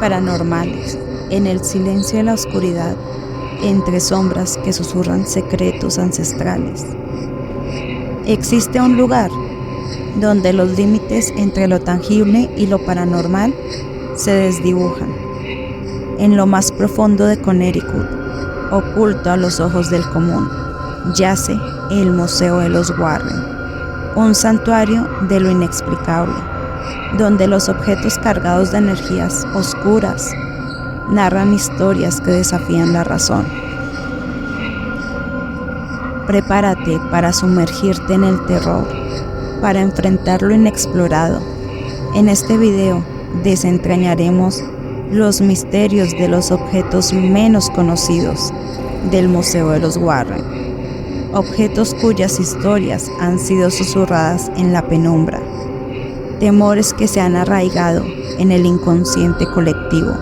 Paranormales, en el silencio de la oscuridad, entre sombras que susurran secretos ancestrales. Existe un lugar donde los límites entre lo tangible y lo paranormal se desdibujan. En lo más profundo de Connecticut, oculto a los ojos del común, yace el Museo de los Warren, un santuario de lo inexplicable, donde los objetos cargados de energías oscuras narran historias que desafían la razón. Prepárate para sumergirte en el terror, para enfrentar lo inexplorado. En este video desentrañaremos los misterios de los objetos menos conocidos del Museo de los Warren, objetos cuyas historias han sido susurradas en la penumbra, temores que se han arraigado en el inconsciente colectivo.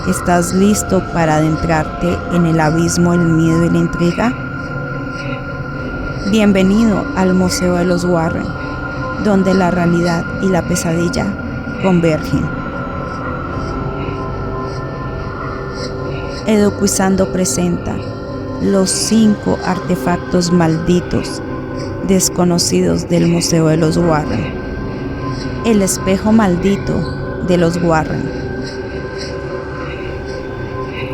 ¿Estás listo para adentrarte en el abismo del miedo y la intriga? Bienvenido al Museo de los Warren, donde la realidad y la pesadilla convergen. Eduquizando presenta los 5 artefactos malditos desconocidos del Museo de los Warren. El espejo maldito de los Warren.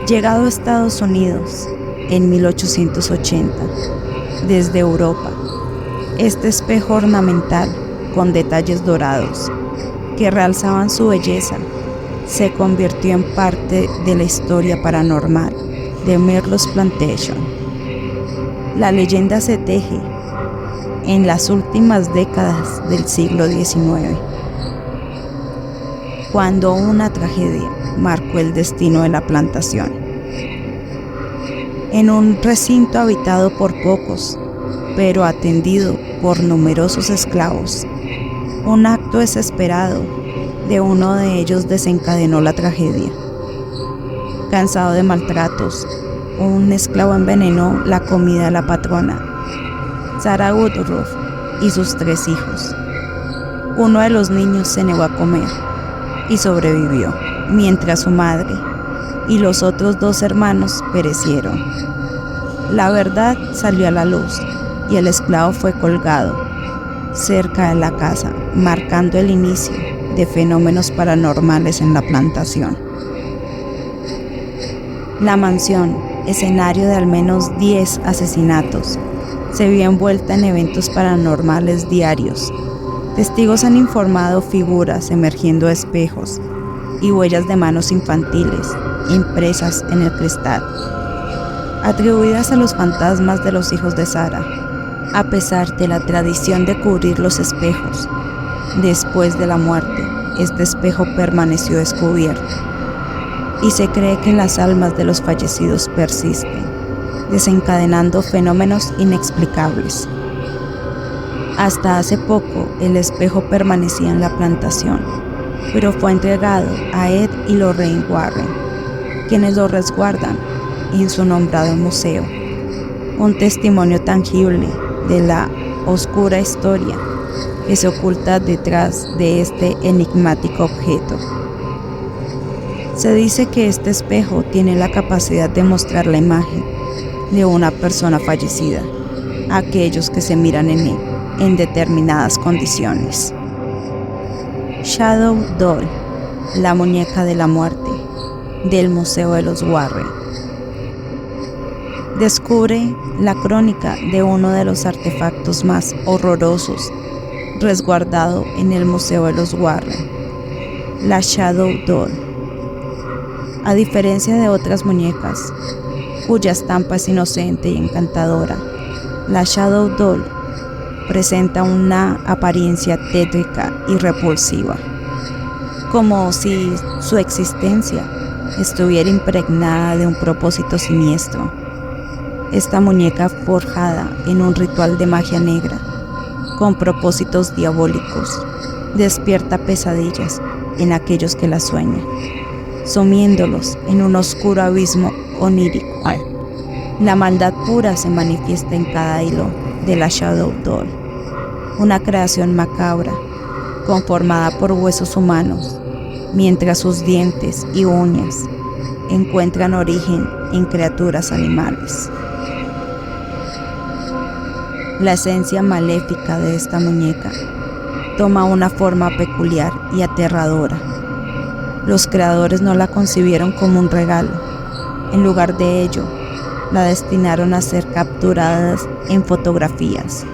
Llegado a Estados Unidos en 1880, desde Europa, este espejo ornamental con detalles dorados que realzaban su belleza se convirtió en parte de la historia paranormal de Merlos Plantation. La leyenda se teje en las últimas décadas del siglo XIX, cuando una tragedia marcó el destino de la plantación. En un recinto habitado por pocos, pero atendido por numerosos esclavos, un acto desesperado de uno de ellos desencadenó la tragedia. Cansado de maltratos, un esclavo envenenó la comida de la patrona, Sarah Woodruff, y sus 3 hijos. Uno de los niños se negó a comer y sobrevivió, mientras su madre y los otros 2 hermanos perecieron. La verdad salió a la luz y el esclavo fue colgado cerca de la casa, marcando el inicio de fenómenos paranormales en la plantación. La mansión, escenario de al menos 10 asesinatos, se vio envuelta en eventos paranormales diarios. Testigos han informado figuras emergiendo de espejos y huellas de manos infantiles impresas en el cristal, atribuidas a los fantasmas de los hijos de Sarah. A pesar de la tradición de cubrir los espejos, después de la muerte, este espejo permaneció descubierto y se cree que las almas de los fallecidos persisten, desencadenando fenómenos inexplicables. Hasta hace poco, el espejo permanecía en la plantación, pero fue entregado a Ed y Lorraine Warren, quienes lo resguardan en su nombrado museo, un testimonio tangible de la oscura historia que se oculta detrás de este enigmático objeto. Se dice que este espejo tiene la capacidad de mostrar la imagen de una persona fallecida a aquellos que se miran en él en determinadas condiciones. Shadow Doll, la muñeca de la muerte del Museo de los Warren. Descubre la crónica de uno de los artefactos más horrorosos resguardado en el Museo de los Warren, la Shadow Doll. A diferencia de otras muñecas, cuya estampa es inocente y encantadora, la Shadow Doll presenta una apariencia tétrica y repulsiva, como si su existencia estuviera impregnada de un propósito siniestro. Esta muñeca forjada en un ritual de magia negra, con propósitos diabólicos, despierta pesadillas en aquellos que la sueñan, sumiéndolos en un oscuro abismo onírico. La maldad pura se manifiesta en cada hilo de la Shadow Doll, una creación macabra, conformada por huesos humanos mientras sus dientes y uñas encuentran origen en criaturas animales. La esencia maléfica de esta muñeca toma una forma peculiar y aterradora. Los creadores no la concibieron como un regalo. En lugar de ello, la destinaron a ser capturadas en fotografías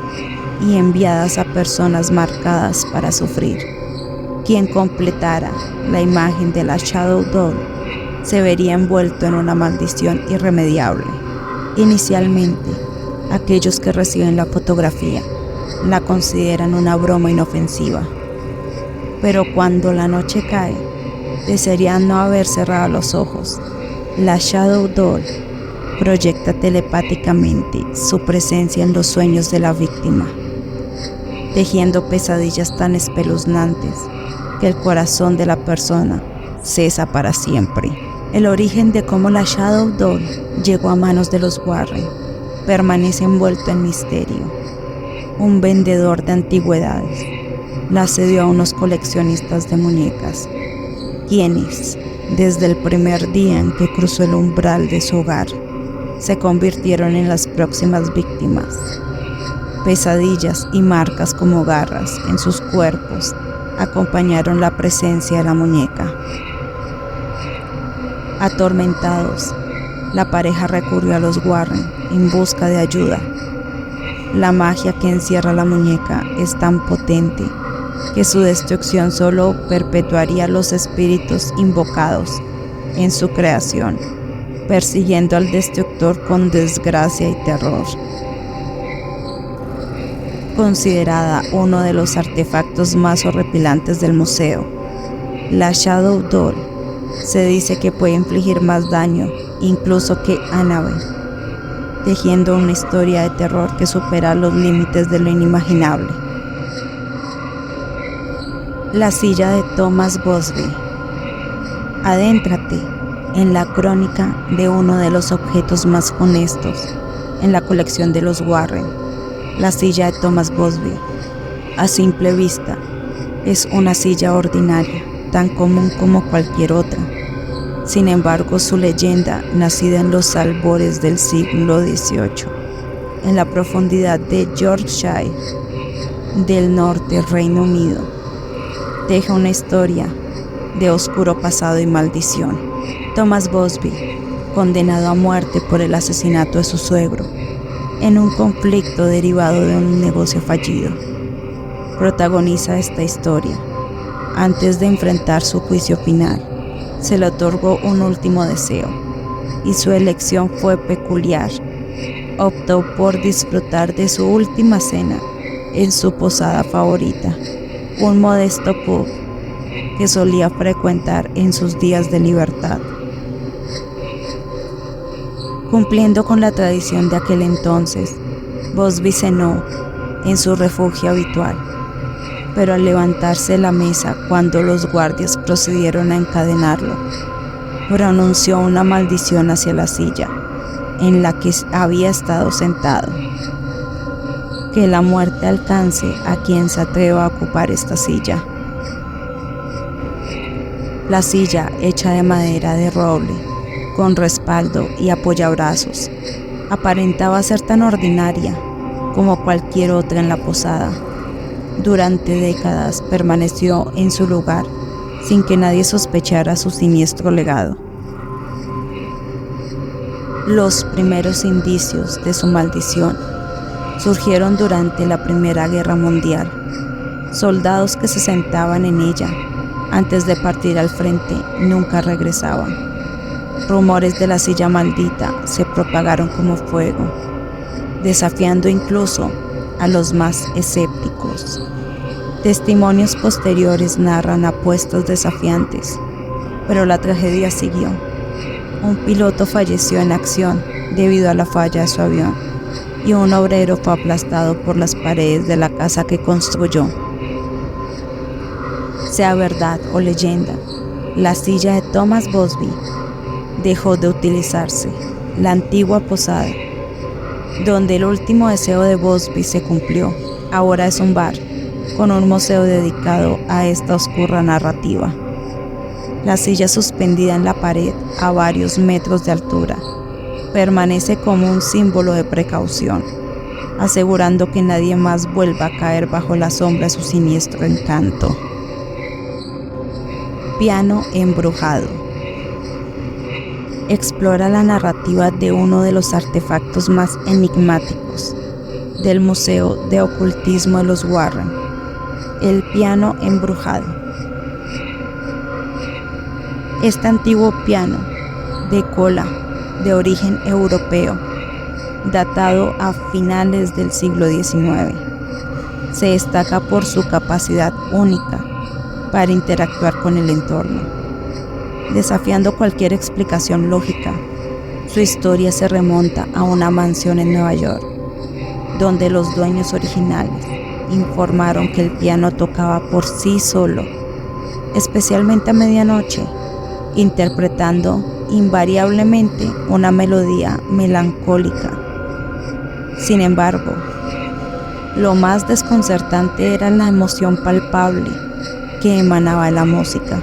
y enviadas a personas marcadas para sufrir. Quien completara la imagen de la Shadow Doll se vería envuelto en una maldición irremediable. Inicialmente, aquellos que reciben la fotografía la consideran una broma inofensiva, pero cuando la noche cae, desearían no haber cerrado los ojos. La Shadow Doll proyecta telepáticamente su presencia en los sueños de la víctima, tejiendo pesadillas tan espeluznantes que el corazón de la persona cesa para siempre. El origen de cómo la Shadow Doll llegó a manos de los Warren permanece envuelto en misterio. Un vendedor de antigüedades la cedió a unos coleccionistas de muñecas, quienes, desde el primer día en que cruzó el umbral de su hogar, se convirtieron en las próximas víctimas. Pesadillas y marcas como garras en sus cuerpos acompañaron la presencia de la muñeca. Atormentados, la pareja recurrió a los Warren en busca de ayuda. La magia que encierra la muñeca es tan potente que su destrucción solo perpetuaría los espíritus invocados en su creación, persiguiendo al destructor con desgracia y terror. Considerada uno de los artefactos más horripilantes del museo, la Shadow Doll se dice que puede infligir más daño incluso que Annabelle, tejiendo una historia de terror que supera los límites de lo inimaginable. La silla de Thomas Bosby. Adéntrate en la crónica de uno de los objetos más funestos en la colección de los Warren, la silla de Thomas Bosby. A simple vista, es una silla ordinaria, tan común como cualquier otra. Sin embargo, su leyenda, nacida en los albores del siglo XVIII, en la profundidad de Yorkshire, del norte Reino Unido, teje una historia de oscuro pasado y maldición. Thomas Bosby, condenado a muerte por el asesinato de su suegro, en un conflicto derivado de un negocio fallido, protagoniza esta historia. Antes de enfrentar su juicio final, se le otorgó un último deseo, y su elección fue peculiar. Optó por disfrutar de su última cena en su posada favorita, un modesto pub que solía frecuentar en sus días de libertad. Cumpliendo con la tradición de aquel entonces, Bosby cenó en su refugio habitual, pero al levantarse de la mesa cuando los guardias procedieron a encadenarlo, pronunció una maldición hacia la silla en la que había estado sentado. Que la muerte alcance a quien se atreva a ocupar esta silla. La silla, hecha de madera de roble, con respaldo y apoyabrazos, aparentaba ser tan ordinaria como cualquier otra en la posada. Durante décadas permaneció en su lugar sin que nadie sospechara su siniestro legado. Los primeros indicios de su maldición surgieron durante la Primera Guerra Mundial. Soldados que se sentaban en ella antes de partir al frente nunca regresaban. Rumores de la silla maldita se propagaron como fuego, desafiando incluso a los más escépticos. Testimonios posteriores narran apuestas desafiantes, pero la tragedia siguió. Un piloto falleció en acción debido a la falla de su avión, y un obrero fue aplastado por las paredes de la casa que construyó. Sea verdad o leyenda, la silla de Thomas Bosby dejó de utilizarse. La antigua posada, donde el último deseo de Bosby se cumplió, ahora es un bar con un museo dedicado a esta oscura narrativa. La silla suspendida en la pared a varios metros de altura permanece como un símbolo de precaución, asegurando que nadie más vuelva a caer bajo la sombra de su siniestro encanto. Piano embrujado. Explora la narrativa de uno de los artefactos más enigmáticos del Museo de Ocultismo de los Warren, el piano embrujado. Este antiguo piano de cola de origen europeo, datado a finales del siglo XIX, se destaca por su capacidad única para interactuar con el entorno. Desafiando cualquier explicación lógica, su historia se remonta a una mansión en Nueva York, donde los dueños originales informaron que el piano tocaba por sí solo, especialmente a medianoche, interpretando invariablemente una melodía melancólica. Sin embargo, lo más desconcertante era la emoción palpable que emanaba de la música,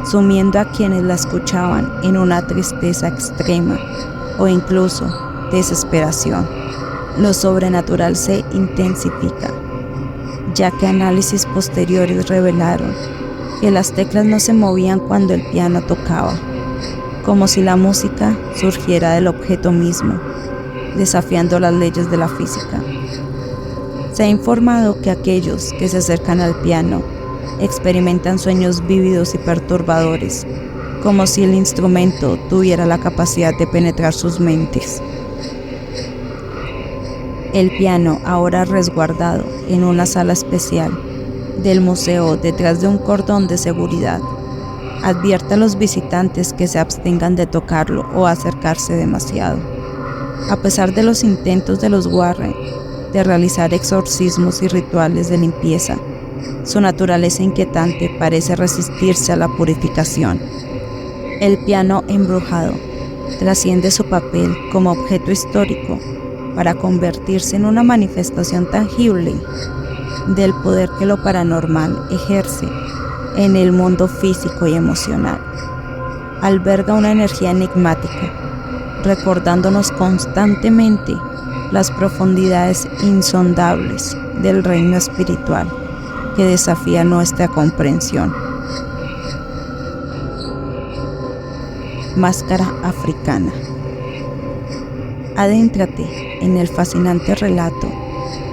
sumiendo a quienes la escuchaban en una tristeza extrema o incluso desesperación. Lo sobrenatural se intensifica, ya que análisis posteriores revelaron que las teclas no se movían cuando el piano tocaba, como si la música surgiera del objeto mismo, desafiando las leyes de la física. Se ha informado que aquellos que se acercan al piano experimentan sueños vívidos y perturbadores, como si el instrumento tuviera la capacidad de penetrar sus mentes. El piano, ahora resguardado en una sala especial del museo detrás de un cordón de seguridad, advierte a los visitantes que se abstengan de tocarlo o acercarse demasiado. A pesar de los intentos de los Warren de realizar exorcismos y rituales de limpieza, su naturaleza inquietante parece resistirse a la purificación. El piano embrujado trasciende su papel como objeto histórico para convertirse en una manifestación tangible del poder que lo paranormal ejerce en el mundo físico y emocional. Alberga una energía enigmática, recordándonos constantemente las profundidades insondables del reino espiritual que desafía nuestra comprensión. Máscara africana. Adéntrate en el fascinante relato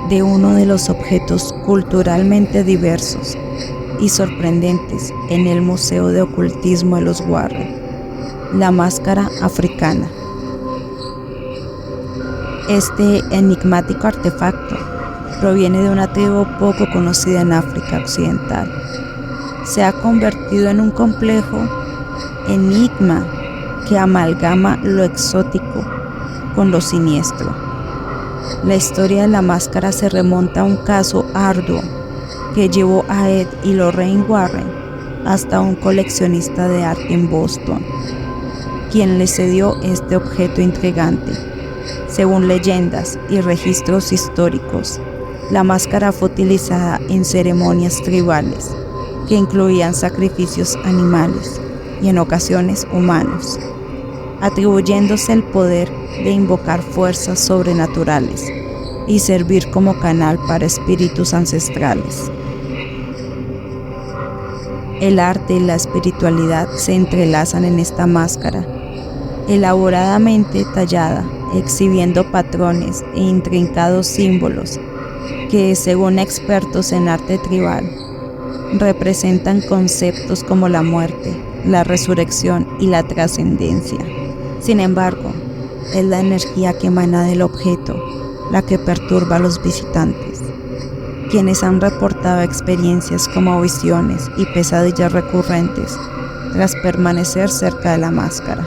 de uno de los objetos culturalmente diversos y sorprendentes en el Museo de Ocultismo de los Warren, la máscara africana. Este enigmático artefacto proviene de una tribu poco conocida en África Occidental. Se ha convertido en un complejo enigma que amalgama lo exótico con lo siniestro. La historia de la máscara se remonta a un caso arduo que llevó a Ed y Lorraine Warren hasta un coleccionista de arte en Boston, quien le cedió este objeto intrigante. Según leyendas y registros históricos, la máscara fue utilizada en ceremonias tribales que incluían sacrificios animales y en ocasiones humanos, atribuyéndose el poder de invocar fuerzas sobrenaturales y servir como canal para espíritus ancestrales. El arte y la espiritualidad se entrelazan en esta máscara, elaboradamente tallada, exhibiendo patrones e intrincados símbolos que, según expertos en arte tribal, representan conceptos como la muerte, la resurrección y la trascendencia. Sin embargo, es la energía que emana del objeto la que perturba a los visitantes, quienes han reportado experiencias como visiones y pesadillas recurrentes tras permanecer cerca de la máscara.